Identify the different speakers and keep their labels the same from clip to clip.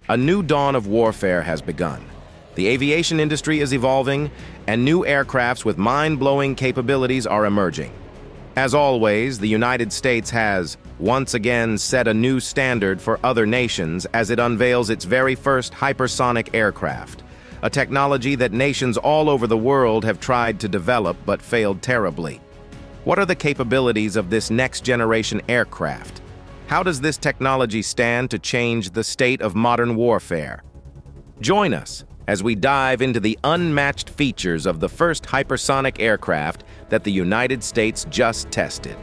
Speaker 1: A new dawn of warfare has begun. The aviation industry is evolving, and new aircrafts with mind-blowing capabilities are emerging. As always, the United States has, once again, set a new standard for other nations as it unveils its very first hypersonic aircraft, a technology that nations all over the world have tried to develop but failed terribly. What are the capabilities of this next-generation aircraft? How does this technology stand to change the state of modern warfare? Join us as we dive into the unmatched features of the first hypersonic aircraft that the United States just tested.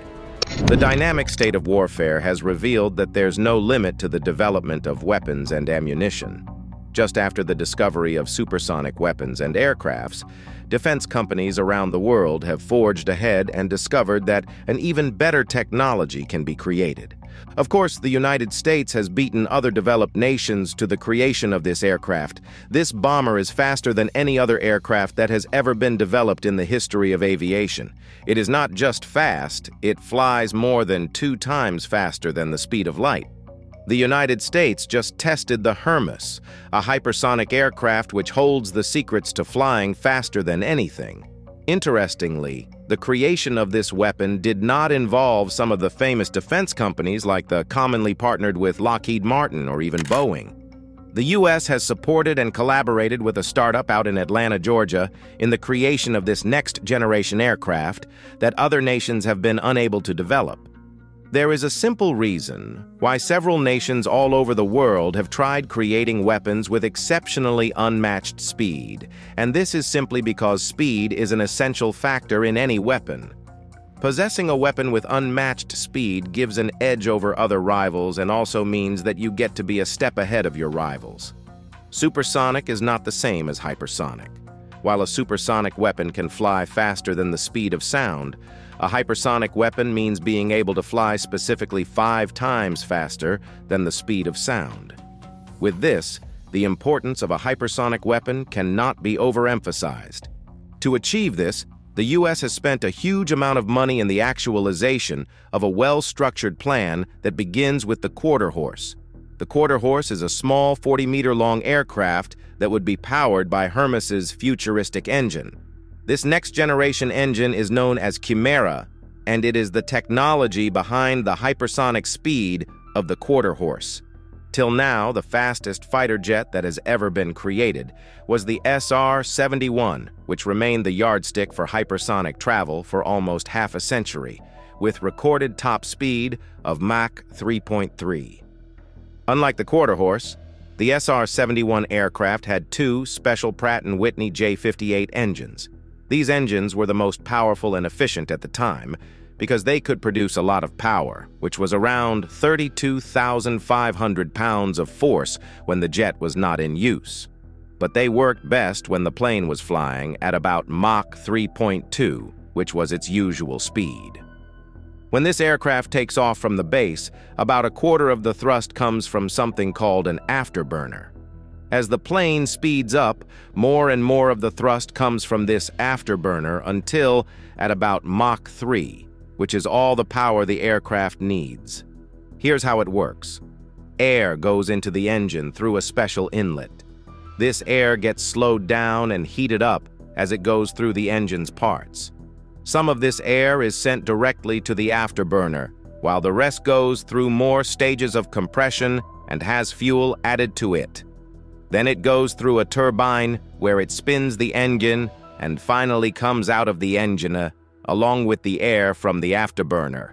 Speaker 1: The dynamic state of warfare has revealed that there's no limit to the development of weapons and ammunition. Just after the discovery of supersonic weapons and aircrafts, defense companies around the world have forged ahead and discovered that an even better technology can be created. Of course, the United States has beaten other developed nations to the creation of this aircraft. This bomber is faster than any other aircraft that has ever been developed in the history of aviation. It is not just fast, it flies more than 2 times faster than the speed of light. The United States just tested the Hermes, a hypersonic aircraft which holds the secrets to flying faster than anything. Interestingly, the creation of this weapon did not involve some of the famous defense companies like the commonly partnered with Lockheed Martin or even Boeing. The U.S. has supported and collaborated with a startup out in Atlanta, Georgia, in the creation of this next-generation aircraft that other nations have been unable to develop. There is a simple reason why several nations all over the world have tried creating weapons with exceptionally unmatched speed, and this is simply because speed is an essential factor in any weapon. Possessing a weapon with unmatched speed gives an edge over other rivals and also means that you get to be a step ahead of your rivals. Supersonic is not the same as hypersonic. While a supersonic weapon can fly faster than the speed of sound, a hypersonic weapon means being able to fly specifically 5 times faster than the speed of sound. With this, the importance of a hypersonic weapon cannot be overemphasized. To achieve this, the U.S. has spent a huge amount of money in the actualization of a well-structured plan that begins with the quarter horse. The quarter horse is a small 40-meter-long aircraft that would be powered by Hermes's futuristic engine. This next-generation engine is known as Chimera, and it is the technology behind the hypersonic speed of the quarter horse. Till now, the fastest fighter jet that has ever been created was the SR-71, which remained the yardstick for hypersonic travel for almost half a century, with recorded top speed of Mach 3.3. Unlike the quarter horse, the SR-71 aircraft had 2 special Pratt & Whitney J58 engines. These engines were the most powerful and efficient at the time because they could produce a lot of power, which was around 32,500 pounds of force when the jet was not in use. But they worked best when the plane was flying at about Mach 3.2, which was its usual speed. When this aircraft takes off from the base, about a quarter of the thrust comes from something called an afterburner. As the plane speeds up, more and more of the thrust comes from this afterburner until at about Mach 3, which is all the power the aircraft needs. Here's how it works. Air goes into the engine through a special inlet. This air gets slowed down and heated up as it goes through the engine's parts. Some of this air is sent directly to the afterburner, while the rest goes through more stages of compression and has fuel added to it. Then it goes through a turbine where it spins the engine and finally comes out of the engine along with the air from the afterburner.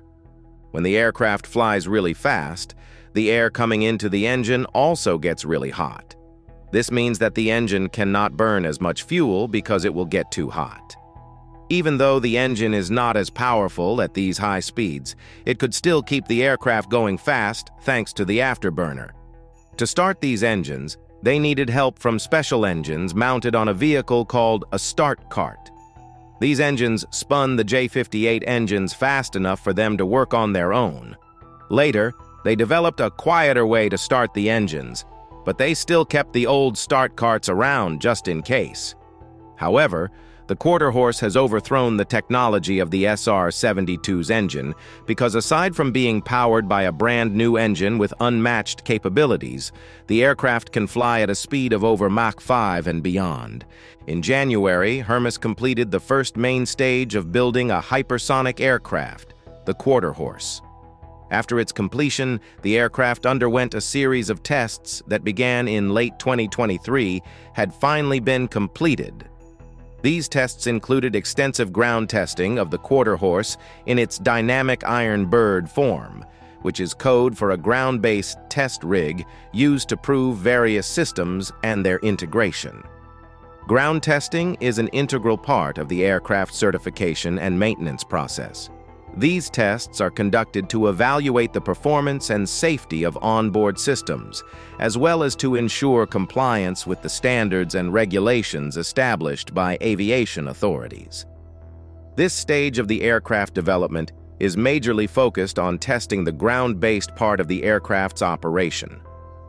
Speaker 1: When the aircraft flies really fast, the air coming into the engine also gets really hot. This means that the engine cannot burn as much fuel because it will get too hot. Even though the engine is not as powerful at these high speeds, it could still keep the aircraft going fast thanks to the afterburner. To start these engines, they needed help from special engines mounted on a vehicle called a start cart. These engines spun the J58 engines fast enough for them to work on their own. Later, they developed a quieter way to start the engines, but they still kept the old start carts around just in case. However, The quarter horse has overthrown the technology of the SR-72's engine because aside from being powered by a brand new engine with unmatched capabilities, the aircraft can fly at a speed of over Mach 5 and beyond. In January, Hermes completed the first main stage of building a hypersonic aircraft, the quarter horse. After its completion, the aircraft underwent a series of tests that began in late 2023 had finally been completed. These tests included extensive ground testing of the quarter horse in its dynamic iron bird form, which is code for a ground-based test rig used to prove various systems and their integration. Ground testing is an integral part of the aircraft certification and maintenance process. These tests are conducted to evaluate the performance and safety of onboard systems, as well as to ensure compliance with the standards and regulations established by aviation authorities. This stage of the aircraft development is majorly focused on testing the ground-based part of the aircraft's operation.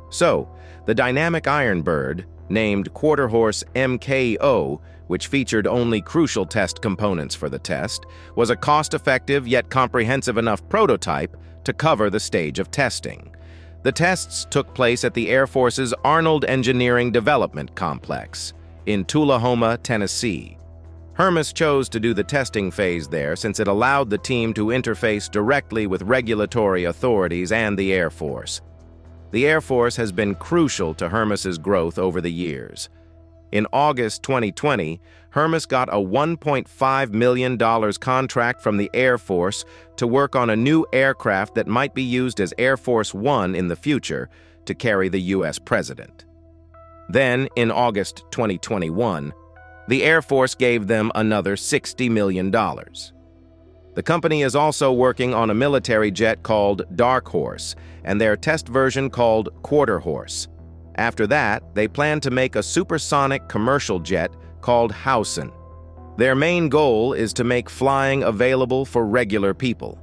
Speaker 1: So, the dynamic iron bird, named Quarter Horse MKO, which featured only crucial test components for the test, was a cost-effective yet comprehensive enough prototype to cover the stage of testing. The tests took place at the Air Force's Arnold Engineering Development Complex in Tullahoma, Tennessee. Hermes chose to do the testing phase there since it allowed the team to interface directly with regulatory authorities and the Air Force. The Air Force has been crucial to Hermes's growth over the years. In August 2020, Hermes got a $1.5 million contract from the Air Force to work on a new aircraft that might be used as Air Force One in the future to carry the U.S. president. Then, in August 2021, the Air Force gave them another $60 million. The company is also working on a military jet called Dark Horse and their test version called Quarter Horse. After that, they plan to make a supersonic commercial jet called Hypersonic. Their main goal is to make flying available for regular people.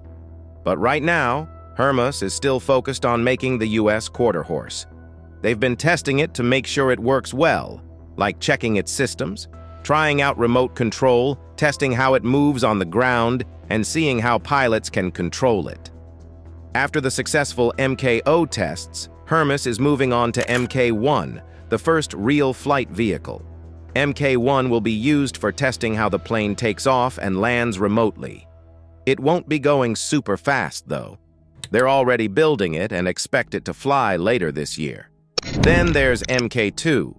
Speaker 1: But right now, Hermes is still focused on making the U.S. quarter horse. They've been testing it to make sure it works well, like checking its systems, trying out remote control, testing how it moves on the ground, and seeing how pilots can control it. After the successful MKO tests, Hermes is moving on to MK1, the first real flight vehicle. MK1 will be used for testing how the plane takes off and lands remotely. It won't be going super fast, though. They're already building it and expect it to fly later this year. Then there's MK2,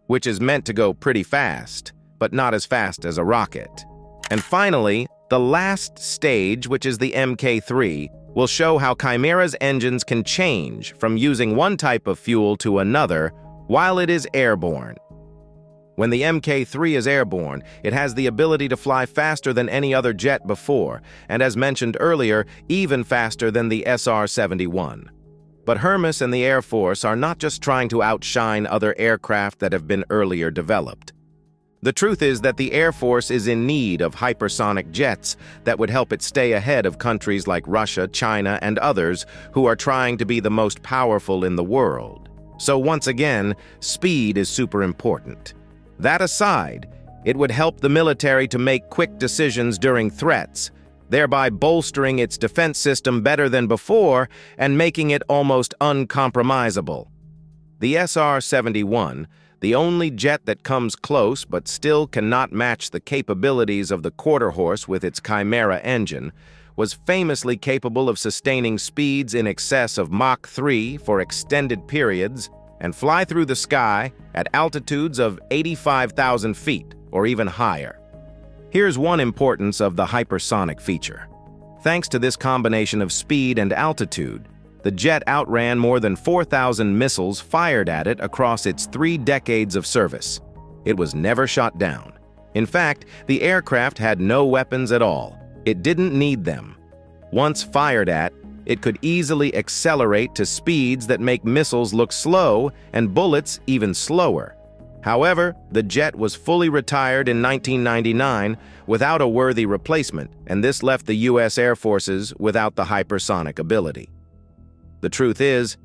Speaker 1: which is meant to go pretty fast, but not as fast as a rocket. And finally, the last stage, which is the MK3, will show how Chimera's engines can change from using one type of fuel to another while it is airborne. When the Mk3 is airborne, it has the ability to fly faster than any other jet before, and as mentioned earlier, even faster than the SR-71. But Hermes and the Air Force are not just trying to outshine other aircraft that have been earlier developed. The truth is that the Air Force is in need of hypersonic jets that would help it stay ahead of countries like Russia, China, and others who are trying to be the most powerful in the world. So once again, speed is super important. That aside, it would help the military to make quick decisions during threats, thereby bolstering its defense system better than before and making it almost uncompromisable. The SR-71, the only jet that comes close but still cannot match the capabilities of the quarter horse with its Chimera engine, was famously capable of sustaining speeds in excess of Mach 3 for extended periods and fly through the sky at altitudes of 85,000 feet or even higher. Here's one importance of the hypersonic feature. Thanks to this combination of speed and altitude, the jet outran more than 4,000 missiles fired at it across its 3 decades of service. It was never shot down. In fact, the aircraft had no weapons at all. It didn't need them. Once fired at, it could easily accelerate to speeds that make missiles look slow and bullets even slower. However, the jet was fully retired in 1999 without a worthy replacement, and this left the U.S. Air Forces without the hypersonic ability. The truth is,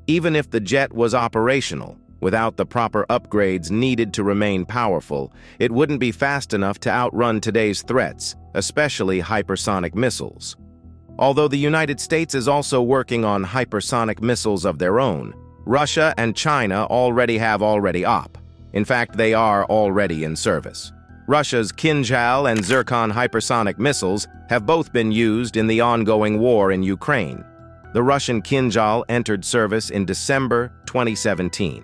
Speaker 1: even if the jet was operational, Without the proper upgrades needed to remain powerful, it wouldn't be fast enough to outrun today's threats, especially hypersonic missiles. Although the United States is also working on hypersonic missiles of their own, Russia and China already have op. In fact, they are already in service. Russia's Kinzhal and Zircon hypersonic missiles have both been used in the ongoing war in Ukraine. The Russian Kinzhal entered service in December 2017.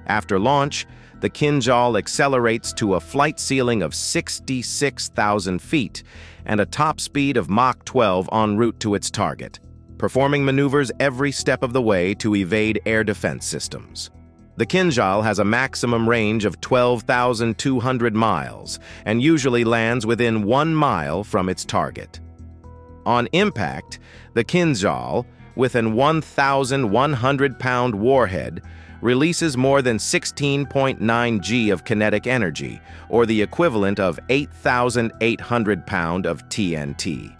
Speaker 1: After launch, the Kinzhal accelerates to a flight ceiling of 66,000 feet and a top speed of Mach 12 en route to its target, performing maneuvers every step of the way to evade air defense systems. The Kinzhal has a maximum range of 12,200 miles and usually lands within 1 mile from its target. On impact, the Kinzhal, with an 1,100-pound warhead, releases more than 16.9 G of kinetic energy, or the equivalent of 8,800 pounds of TNT.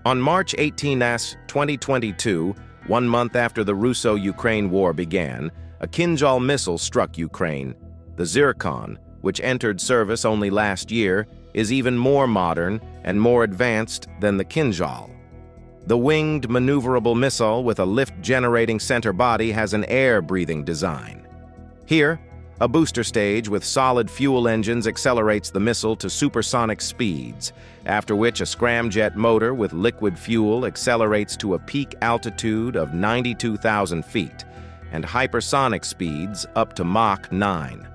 Speaker 1: On March 18, 2022, 1 month after the Russo-Ukraine war began, a Kinzhal missile struck Ukraine. The Zircon, which entered service only last year, is even more modern and more advanced than the Kinzhal. The winged, maneuverable missile with a lift-generating center body has an air-breathing design. Here, a booster stage with solid fuel engines accelerates the missile to supersonic speeds, after which a scramjet motor with liquid fuel accelerates to a peak altitude of 92,000 feet, and hypersonic speeds up to Mach 9.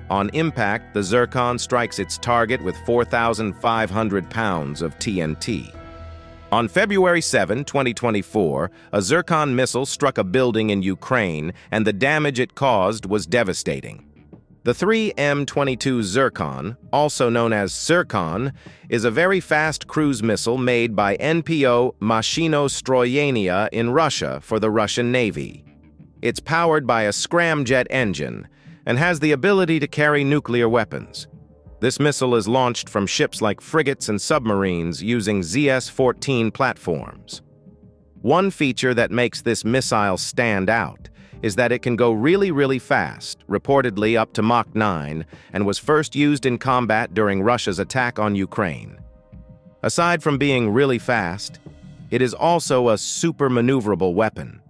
Speaker 1: On impact, the Zircon strikes its target with 4,500 pounds of TNT. On February 7, 2024, a Zircon missile struck a building in Ukraine, and the damage it caused was devastating. The 3M-22 Zircon, also known as Zircon, is a very fast cruise missile made by NPO Mashinostroyenia in Russia for the Russian Navy. It's powered by a scramjet engine and has the ability to carry nuclear weapons. This missile is launched from ships like frigates and submarines using ZS-14 platforms. One feature that makes this missile stand out is that it can go really fast, reportedly up to Mach 9, and was first used in combat during Russia's attack on Ukraine. Aside from being really fast, it is also a super maneuverable weapon.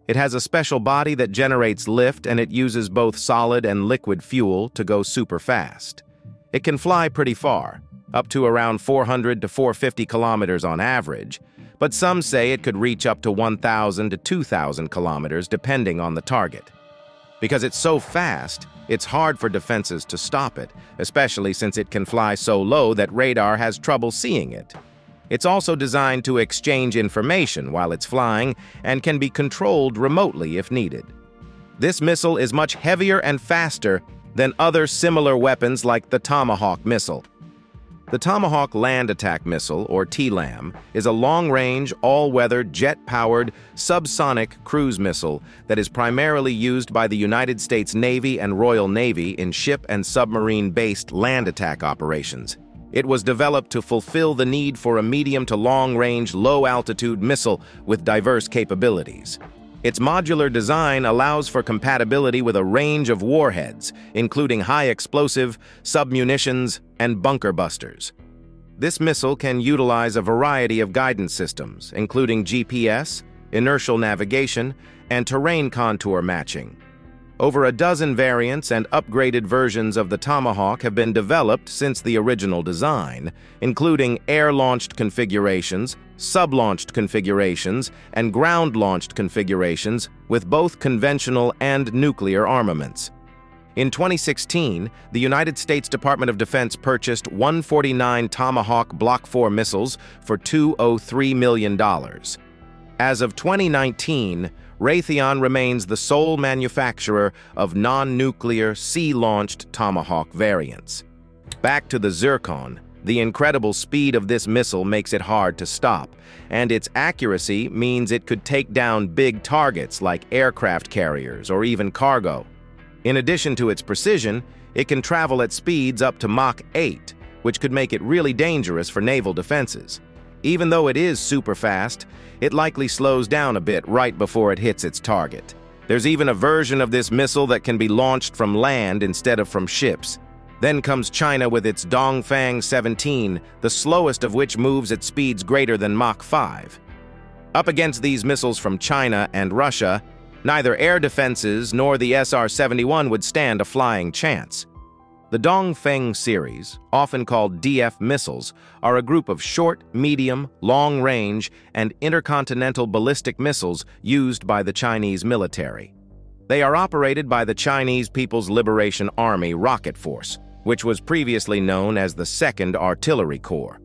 Speaker 1: It has a special body that generates lift, and it uses both solid and liquid fuel to go super fast. It can fly pretty far, up to around 400 to 450 kilometers on average, but some say it could reach up to 1,000 to 2,000 kilometers depending on the target. Because it's so fast, it's hard for defenses to stop it, especially since it can fly so low that radar has trouble seeing it. It's also designed to exchange information while it's flying and can be controlled remotely if needed. This missile is much heavier and faster than other similar weapons like the Tomahawk missile. The Tomahawk Land Attack Missile, or TLAM, is a long-range, all-weather, jet-powered, subsonic cruise missile that is primarily used by the United States Navy and Royal Navy in ship and submarine-based land attack operations. It was developed to fulfill the need for a medium to long-range, low-altitude missile with diverse capabilities. Its modular design allows for compatibility with a range of warheads, including high-explosive, submunitions, and bunker busters. This missile can utilize a variety of guidance systems, including GPS, inertial navigation, and terrain contour matching. Over a dozen variants and upgraded versions of the Tomahawk have been developed since the original design, including air-launched configurations, sub-launched configurations, and ground-launched configurations with both conventional and nuclear armaments. In 2016, the United States Department of Defense purchased 149 Tomahawk Block 4 missiles for $203 million. As of 2019, Raytheon remains the sole manufacturer of non-nuclear, sea-launched Tomahawk variants. Back to the Zircon, the incredible speed of this missile makes it hard to stop, and its accuracy means it could take down big targets like aircraft carriers or even cargo. In addition to its precision, it can travel at speeds up to Mach 8, which could make it really dangerous for naval defenses. Even though it is super fast, it likely slows down a bit right before it hits its target. There's even a version of this missile that can be launched from land instead of from ships. Then comes China with its Dongfang 17, the slowest of which moves at speeds greater than Mach 5. Up against these missiles from China and Russia, neither air defenses nor the SR-71 would stand a flying chance. The Dongfeng series, often called DF missiles, are a group of short, medium, long-range, and intercontinental ballistic missiles used by the Chinese military. They are operated by the Chinese People's Liberation Army Rocket Force, which was previously known as the 2nd Artillery Corps.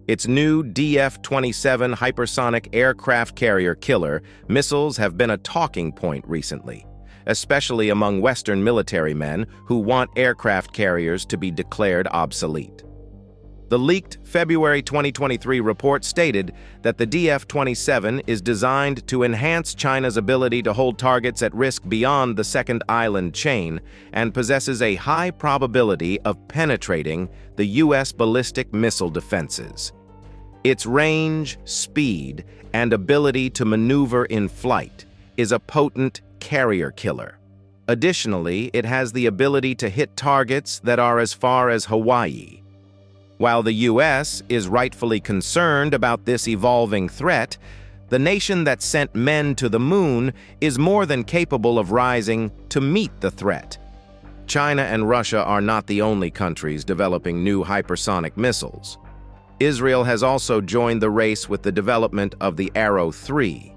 Speaker 1: Its new DF-27 hypersonic aircraft carrier killer missiles have been a talking point recently, especially among Western military men who want aircraft carriers to be declared obsolete. The leaked February 2023 report stated that the DF-27 is designed to enhance China's ability to hold targets at risk beyond the second island chain and possesses a high probability of penetrating the U.S. ballistic missile defenses. Its range, speed, and ability to maneuver in flight is a potent carrier killer. Additionally, it has the ability to hit targets that are as far as Hawaii. While the U.S. is rightfully concerned about this evolving threat, the nation that sent men to the moon is more than capable of rising to meet the threat. China and Russia are not the only countries developing new hypersonic missiles. Israel has also joined the race with the development of the Arrow 3.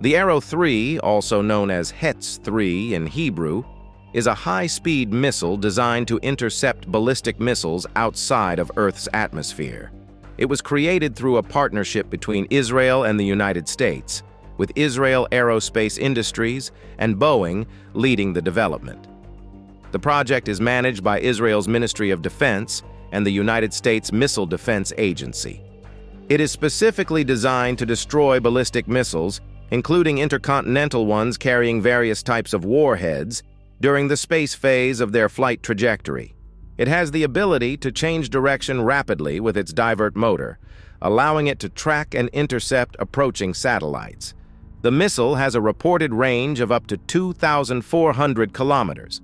Speaker 1: The Arrow 3, also known as Hetz 3 in Hebrew, is a high-speed missile designed to intercept ballistic missiles outside of Earth's atmosphere. It was created through a partnership between Israel and the United States, with Israel Aerospace Industries and Boeing leading the development. The project is managed by Israel's Ministry of Defense and the United States Missile Defense Agency. It is specifically designed to destroy ballistic missiles, including intercontinental ones carrying various types of warheads, during the space phase of their flight trajectory. It has the ability to change direction rapidly with its divert motor, allowing it to track and intercept approaching satellites. The missile has a reported range of up to 2,400 kilometers.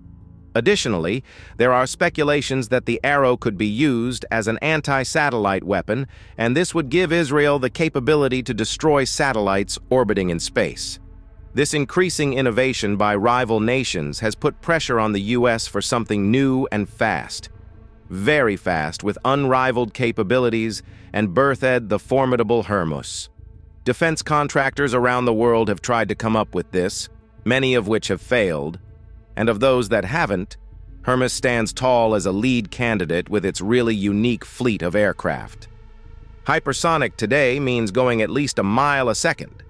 Speaker 1: Additionally, there are speculations that the Arrow could be used as an anti-satellite weapon, and this would give Israel the capability to destroy satellites orbiting in space. This increasing innovation by rival nations has put pressure on the U.S. for something new and fast. Very fast, with unrivaled capabilities, and birthed the formidable Hermes. Defense contractors around the world have tried to come up with this, many of which have failed. And of those that haven't, Hermes stands tall as a lead candidate with its really unique fleet of aircraft. Hypersonic today means going at least a mile a second.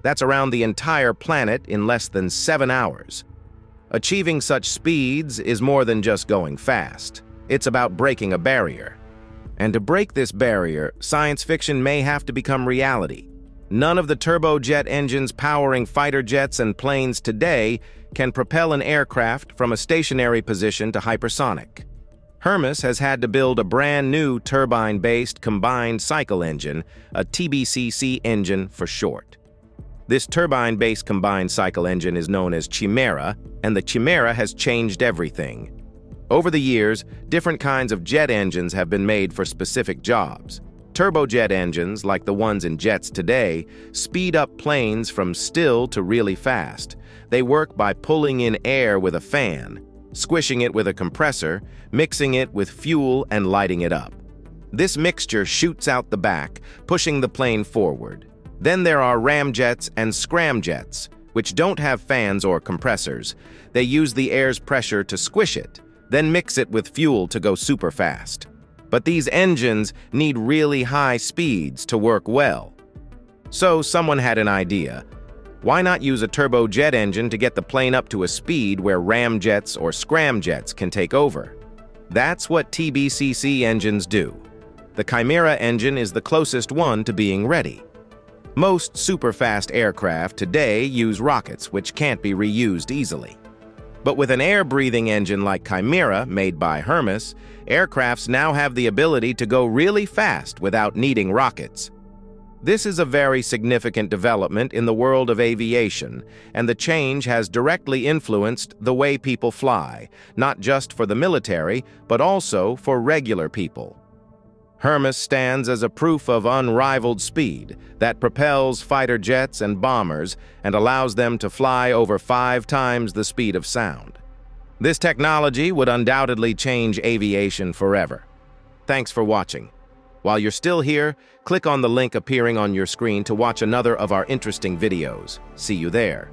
Speaker 1: That's around the entire planet in less than 7 hours. Achieving such speeds is more than just going fast. It's about breaking a barrier. And to break this barrier, science fiction may have to become reality. None of the turbojet engines powering fighter jets and planes today can propel an aircraft from a stationary position to hypersonic. Hermes has had to build a brand new turbine-based combined cycle engine, a TBCC engine for short. This turbine-based combined cycle engine is known as Chimera, and the Chimera has changed everything. Over the years, different kinds of jet engines have been made for specific jobs. Turbojet engines, like the ones in jets today, speed up planes from still to really fast. They work by pulling in air with a fan, squishing it with a compressor, mixing it with fuel, and lighting it up. This mixture shoots out the back, pushing the plane forward. Then there are ramjets and scramjets, which don't have fans or compressors. They use the air's pressure to squish it, then mix it with fuel to go super fast. But these engines need really high speeds to work well. So someone had an idea. Why not use a turbojet engine to get the plane up to a speed where ramjets or scramjets can take over? That's what TBCC engines do. The Chimera engine is the closest one to being ready. Most superfast aircraft today use rockets, which can't be reused easily. But with an air-breathing engine like Chimera, made by Hermes, aircrafts now have the ability to go really fast without needing rockets. This is a very significant development in the world of aviation, and the change has directly influenced the way people fly, not just for the military, but also for regular people. Hermes stands as a proof of unrivaled speed that propels fighter jets and bombers and allows them to fly over 5 times the speed of sound. This technology would undoubtedly change aviation forever. Thanks for watching. While you're still here, click on the link appearing on your screen to watch another of our interesting videos. See you there.